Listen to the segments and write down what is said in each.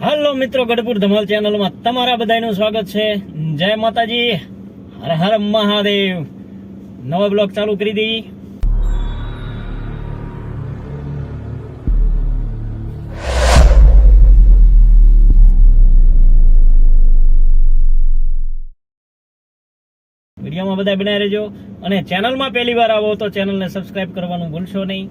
Hello मित्रों, गढ़पुर धमाल channel में तमारा बधाईનું स्वागत है। जय माताजी, हर हर महादेव। नवा ब्लॉग चालू કરી દી। વિડિયોમાં બધા બનાવી રહેજો અને ચેનલમાં પહેલી વાર આવો તો ચેનલને સબસ્ક્રાઇબ કરવાનું ભૂલશો નહીં।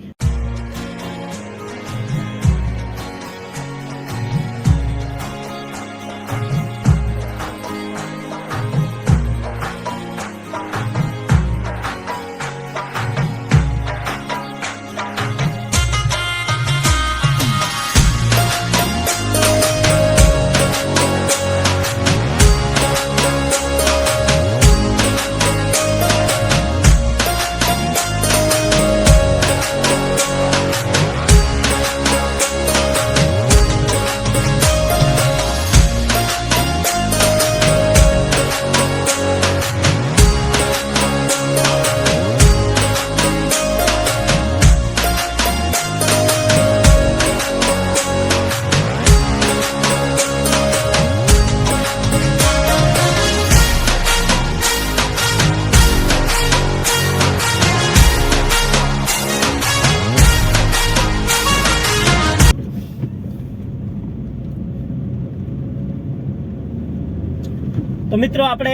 तो मित्रों, આપણે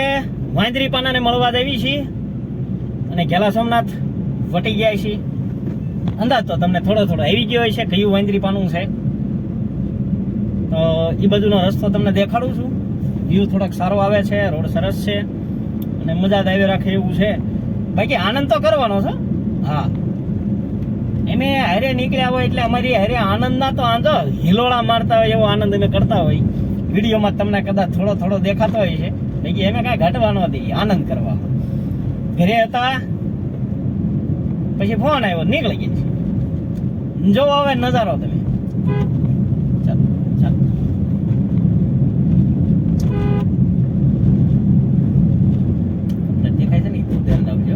વાંદરી પાનાને મળવા દેવી છીએ અને ગેલા સોમનાથ વટી ગયા છીએ। અંદાજ તો તમને થોડો આવી ગયો છે કયું વાંદરી પાનું છે, તો એ બાજુનો રસ્તો તમને દેખાડું છું। વ્યૂ થોડોક સારો આવે છે, રોડ સરસ છે અને મજા જ આવી રાખે એવું છે। બાકી આનંદ તો કરવાનો છે। હા, એમે હારે નીકળ્યા હોય એટલે અમારી હારે આનંદના તો આંધો હિલોળા મારતા હોય એવો આનંદ અમે કરતા હોય। વિડીયોમાં તમને કદાચ થોડો દેખાતો હોય છે, બાકી એમે કાંઈ ઘટવાનો નથી, આનંદ કરવામાં। ઘરે હતા પછી ફોન આવ્યો, નીકળી ગયા। જોવો હવે નજારો તમે। ચાલો ચાલો, દેખાય છે ને, તું ધ્યાન રાખજો।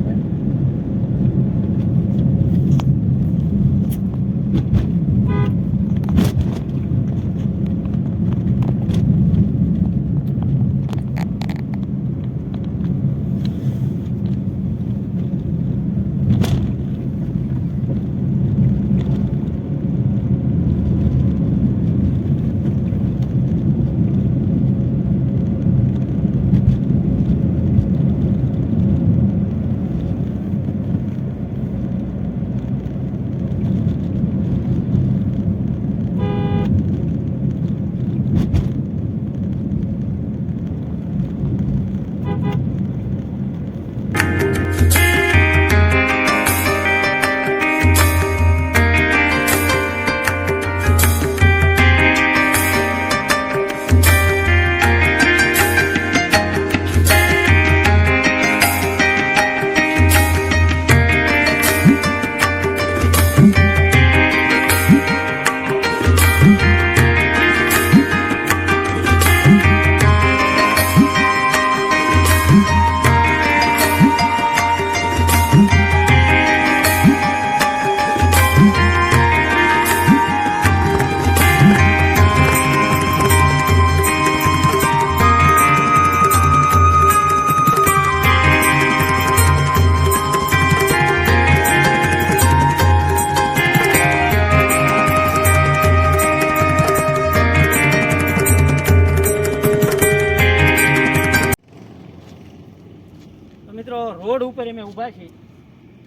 મિત્રો, રોડ ઉપર અમે ઊભા છીએ।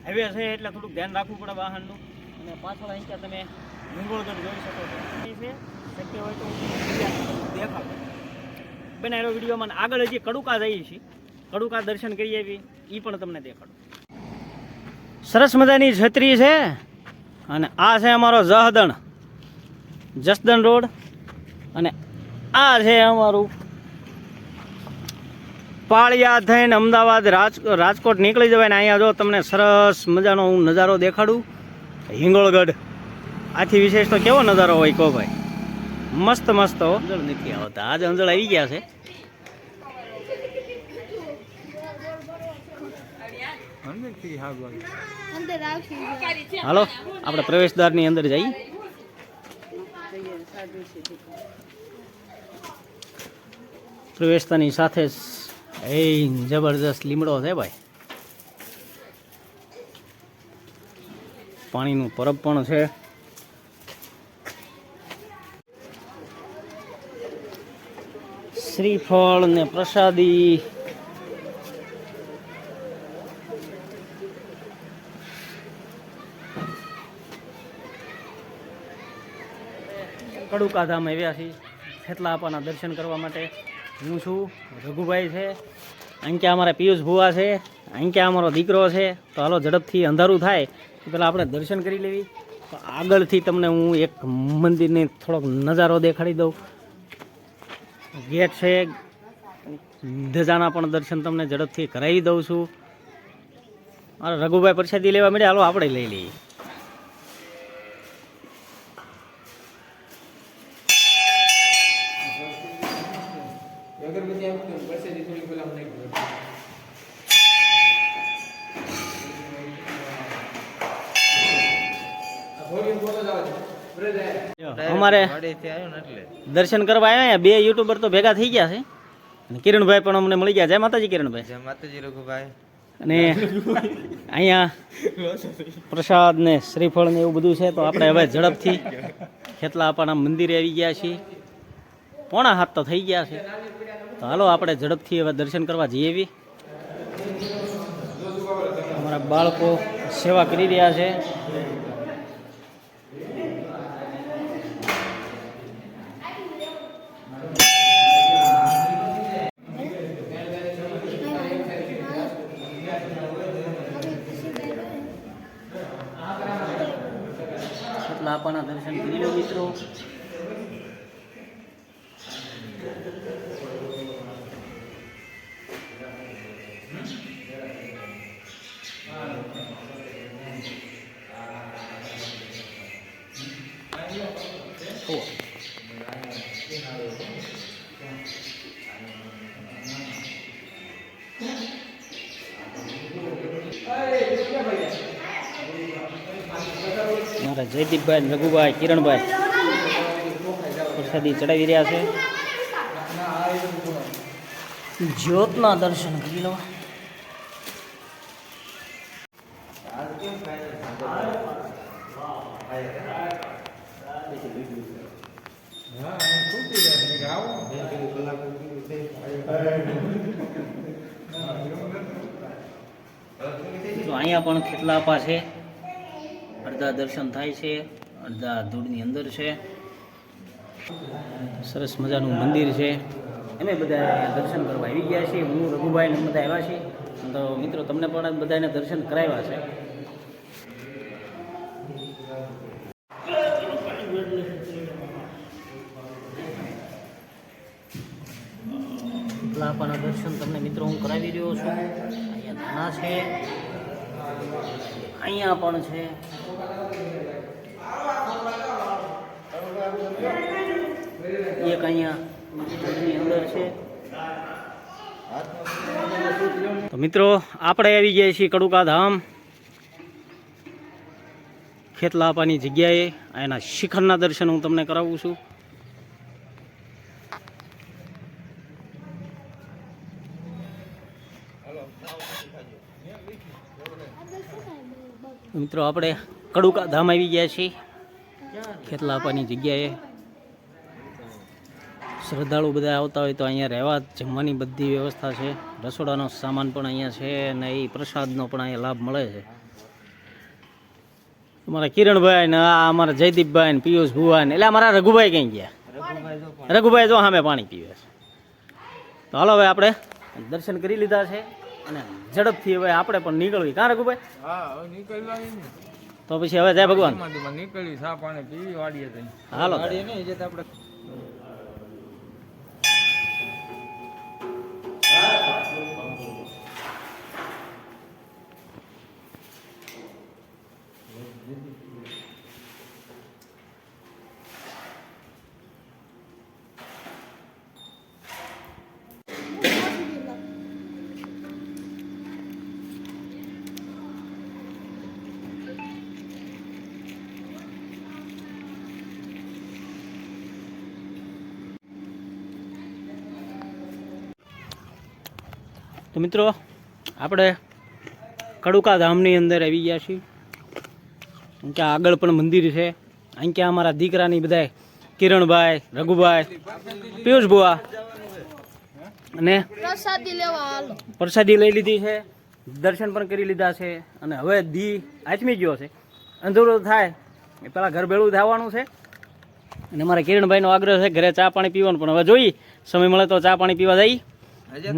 હાઈવે છે એટલે થોડુંક ધ્યાન રાખવું પડે વાહનનું। અને પાછળ અહીંયા તમે હિંગોળગઢ જોઈ શકો છો, છે શક્ય હોય તો દેખાડો બનાવેલો વિડીયોમાં। આગળ હજી કડુકા જઈએ છીએ, કડુકા દર્શન કરીએ એવી એ પણ તમને દેખાડો। સરસ મજાની છત્રી છે અને આ છે અમારો જસદણ રોડ અને આ છે અમારું પાળિયા થઈને અમદાવાદ રાજકોટ નીકળી જવાય ને અહીંયા જો તમને સરસ મજાનો હું નજારો દેખાડું। હિંગોળગઢ આથી વિશેષ તો કેવો નજારો હોય કહો ભાઈ, મસ્ત મસ્ત। અંજળ નથી આવતા, આજે અંજળ આવી ગયા છે। હાલો આપણે પ્રવેશદ્વારની અંદર જઈએ। પ્રવેશતાની સાથે જ એ જબરજસ્ત લીમડો છે ભાઈ. પાણીનું પરબ પણ છે. શ્રીફળ ને પ્રસાદી. કડુકા ધામ આવ્યા છીએ ખેતલા આપાના દર્શન કરવા માટે. હું છું રઘુભાઈ છે, અંક્યા અમારા પિયુષ ભુવા છે, અંક્યા અમારો દીકરો છે. તો હાલો ઝડપથી અંધારું થાય તો પહેલાં આપણે દર્શન કરી લેવી. તો આગળથી તમને હું એક મંદિરને થોડોક નજારો દેખાડી દઉં. ગેટ છે, ધજાના પણ દર્શન તમને ઝડપથી કરાવી દઉં છું. મારા રઘુભાઈ પ્રસાદી લેવા મળ્યા, હાલો આપણે લઈ લઈએ. અમારે દર્શન કરવા આવ્યા બે યુટ્યુબર તો ભેગા થઈ ગયા છે અને કિરણભાઈ પણ અમને મળી ગયા. જય માતાજી કિરણભાઈ. જય માતાજી રઘુભાઈ. અને અહીંયા પ્રસાદ ને શ્રીફળ ને એવું બધું છે. તો આપણે હવે ઝડપથી ખેતલા આપાના મંદિરે આવી ગયા છીએ. 6:45 તો થઈ ગયા છે. તો હાલો આપણે ઝડપથી હવે દર્શન કરવા જઈએ. એવી અમારા બાળકો સેવા કરી રહ્યા છે. આપાના દર્શન કરી લો મિત્રો. મારા જયદીપભાઈ, રઘુભાઈ, કિરણભાઈ પ્રસાદી ચડાવી રહ્યા છે. જ્યોતના દર્શન કરી લો. તો અહીંયા પણ ખેતલા આપા છે. અડધા દર્શન થાય છે, અડધા ધૂળની અંદર છે. સરસ મજાનું મંદિર છે. અમે બધા દર્શન કરવા આવી ગયા છીએ. હું રઘુભાઈ ને બધા આવ્યા છીએ. તો મિત્રો તમને પણ બધાને દર્શન કરાવ્યા છે. લાપાના દર્શન તમને મિત્રો હું કરાવી રહ્યો છું. અહીંયા નાના છે, અહીંયા પણ છે. એક અહીંયા અંદર છે. તો મિત્રો આપણે આવી ગયા છીએ કડુકા ધામ, ખેતલા આપાની જગ્યાએ. એના શિખરના દર્શન હું તમને કરાવું છું. મિત્રો આપણે કડુકા ધામ આવી ગયા છીએ, ખેતલા આપાની જગ્યાએ. શ્રદ્ધાળુ બધા આવતા હોય તો અહીંયા રહેવા જમવાની બધી વ્યવસ્થા છે. રસોડાનો સામાન પણ અહીંયા છે અને એ પ્રસાદનો પણ અહીંયા લાભ મળે છે. અમારા કિરણભાઈ ને આ અમારા જયદીપભાઈ ને પિયુષ ભુવા ને એટલે અમારા રઘુભાઈ ક્યાં ગયા? રઘુભાઈ જો સામે પાણી પીવે છે. તો હાલો હવે આપણે દર્શન કરી લીધા છે અને ઝડપથી હવે આપણે પણ નીકળવી. કાં રઘુભાઈ? તો પછી હવે જય ભગવાન. નીકળવી, સા પાણી પીવી, વાડીએ હાલો આપણે. તો મિત્રો આપણે કડુકા ધામની અંદર આવી ગયા છીએ. ત્યાં આગળ પણ મંદિર છે. અહીંયા અમારા દીકરાની બધાય કિરણભાઈ, રઘુભાઈ, પિયુષ બુઆ અને પ્રસાદી લઈ લીધી છે, દર્શન પણ કરી લીધા છે. અને હવે દી આચમી ગયો છે, અંધેરું થાય એ પેલા ઘર ભેળું થવાનું છે. અને અમારા કિરણભાઈનો આગ્રહ છે ઘરે ચા પાણી પીવાનું, પણ હવે જોઈએ સમય મળે તો ચા પાણી પીવા જઈએ.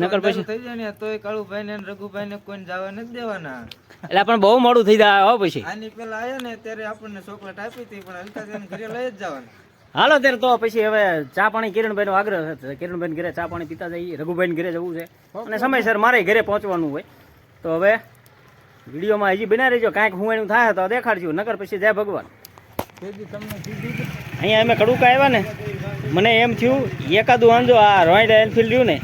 નકર પછી થઈ જાય ને તોય કાળુભાઈ ને રઘુભાઈ ને કોઈને જવા નથી દેવાના. એટલે પણ બહુ મોડું થઈ જાય હો. પછી આની પેલા આયા ને ત્યારે આપણને ચોકલેટ આપી હતી, પણ હલકા ઘરે લઈ જ જવાના. હાલો ત્યારે તો પછી હવે ચા પાણી કિરણભાઈનો આગ્રહ છે, કિરણભાઈ ઘરે ચા પાણી પીતા જઈએ. રઘુભાઈ ઘરે જવું છે અને સમયસર મારે ઘરે પહોંચવાનું હોય. તો હવે વિડીયોમાં હજી બનાવી રહેજો, કાંઈક હું એનું થાય તો દેખાડશું, નકર પછી જય ભગવાન. અહીંયા અમે કડુકા આવ્યા ને, મને એમ થયું એકાદું આંજો આ રોયલ એનફિલ્ડ રહ્યું ને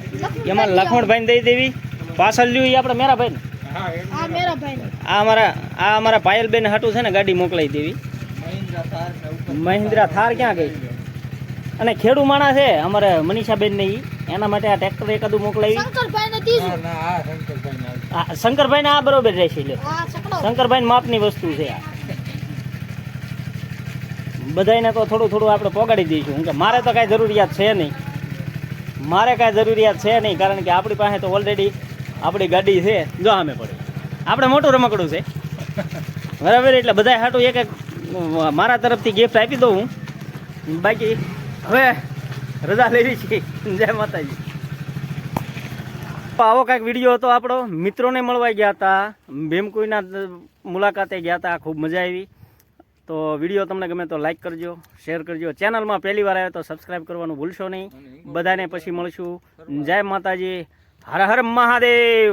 એમાં લખમણભાઈને દઈ દેવી. પાછળ લ્યું એ આપણે મેરાભાઈને, આ અમારા પાયલબેન હાટું છે ને ગાડી મોકલાઈ દેવી. મહિન્દ્રા થાર ક્યાં ગઈ? અને ખેડૂ માણસ છે અમારે મનીષાબેન ને એના માટે આ ટ્રેક્ટર એકાદું મોકલાવી. શંકરભાઈ ને આ બરોબર રહેશે. શંકરભાઈ માપની વસ્તુ છે આ. બધાને તો થોડું થોડું આપણે પોગાડી દઈશું. કે મારે તો કાંઈ જરૂરિયાત છે નહીં, કારણ કે આપણી પાસે તો ઓલરેડી આપણી ગાડી છે. જો સામે પડે આપણે મોટું રમકડું છે બરાબર. એટલે બધા હાટું એક એક મારા તરફથી ગિફ્ટ આપી દઉં હું. બાકી હવે રજા લેવી છે. જય માતાજી. આવો કાંઈક વિડીયો હતો આપણો. મિત્રોને મળવા ગયા હતા, ભીમકુઈના મુલાકાતે ગયા હતા, ખૂબ મજા આવી. તો વિડીયો તમને ગમે તો લાઈક કરજો, શેર કરજો. ચેનલમાં પહેલી વાર આવ્યો તો સબસ્ક્રાઈબ કરવાનું ભૂલશો નહીં. બધાને પછી મળશું. જય માતાજી. હર હર મહાદેવ.